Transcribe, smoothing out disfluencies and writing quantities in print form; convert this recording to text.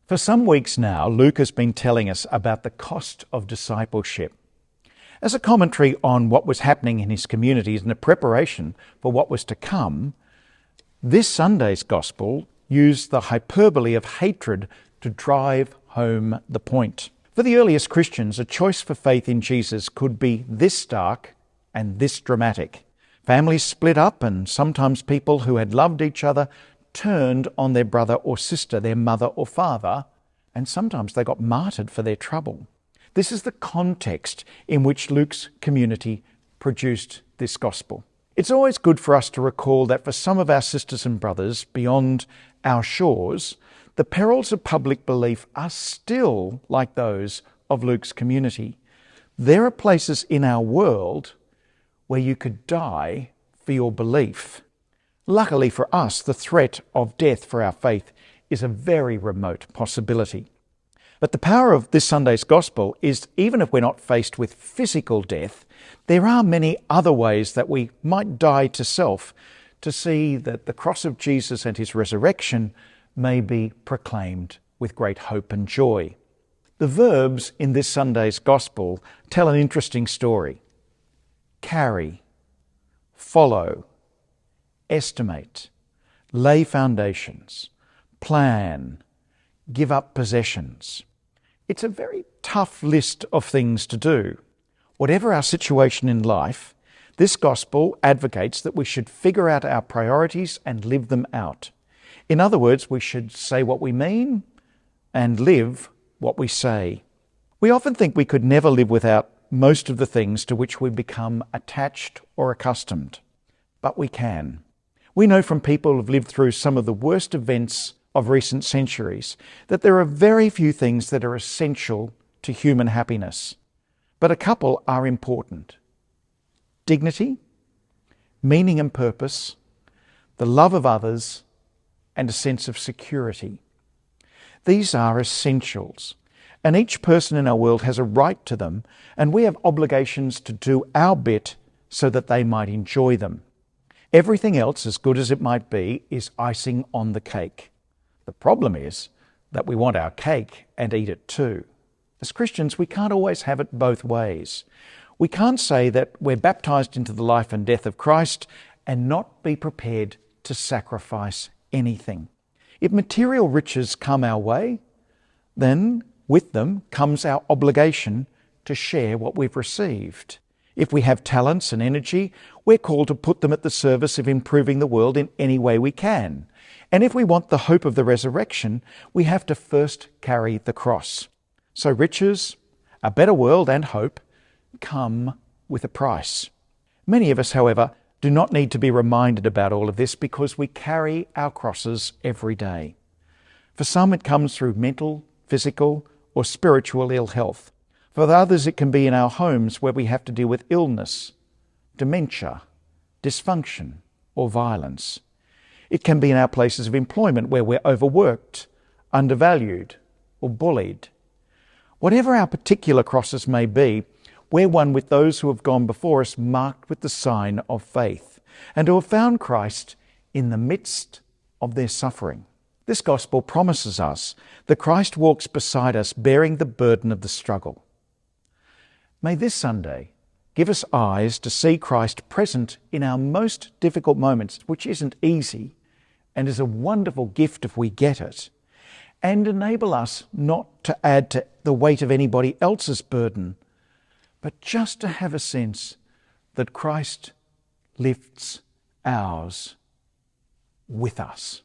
For some weeks now, Luke has been telling us about the cost of discipleship. As a commentary on what was happening in his communities and a preparation for what was to come, this Sunday's Gospel used the hyperbole of hatred to drive home the point. For the earliest Christians, a choice for faith in Jesus could be this stark and this dramatic. Families split up, and sometimes people who had loved each other turned on their brother or sister, their mother or father, and sometimes they got martyred for their trouble. This is the context in which Luke's community produced this gospel. It's always good for us to recall that for some of our sisters and brothers beyond our shores, the perils of public belief are still like those of Luke's community. There are places in our world where you could die for your belief. Luckily for us, the threat of death for our faith is a very remote possibility. But the power of this Sunday's Gospel is, even if we're not faced with physical death, there are many other ways that we might die to self to see that the cross of Jesus and his resurrection may be proclaimed with great hope and joy. The verbs in this Sunday's Gospel tell an interesting story. Carry, follow, estimate, lay foundations, plan, give up possessions. It's a very tough list of things to do. Whatever our situation in life, this gospel advocates that we should figure out our priorities and live them out. In other words, we should say what we mean and live what we say. We often think we could never live without most of the things to which we become attached or accustomed. But we can. We know from people who have lived through some of the worst events of recent centuries that there are very few things that are essential to human happiness. But a couple are important. Dignity, meaning and purpose, the love of others, and a sense of security. These are essentials, and each person in our world has a right to them, and we have obligations to do our bit so that they might enjoy them. Everything else, as good as it might be, is icing on the cake. The problem is that we want our cake and eat it too. As Christians, we can't always have it both ways. We can't say that we're baptized into the life and death of Christ and not be prepared to sacrifice anything. If material riches come our way, then with them comes our obligation to share what we've received. If we have talents and energy, we're called to put them at the service of improving the world in any way we can. And if we want the hope of the resurrection, we have to first carry the cross. So riches, a better world and hope come with a price. Many of us, however, do not need to be reminded about all of this because we carry our crosses every day. For some, it comes through mental, physical, or spiritual ill health. For others, it can be in our homes where we have to deal with illness, dementia, dysfunction, or violence. It can be in our places of employment where we're overworked, undervalued, or bullied. Whatever our particular crosses may be, we're one with those who have gone before us, marked with the sign of faith, and who have found Christ in the midst of their suffering. This gospel promises us that Christ walks beside us, bearing the burden of the struggle. May this Sunday give us eyes to see Christ present in our most difficult moments, which isn't easy and is a wonderful gift if we get it, and enable us not to add to the weight of anybody else's burden, but just to have a sense that Christ lifts ours with us.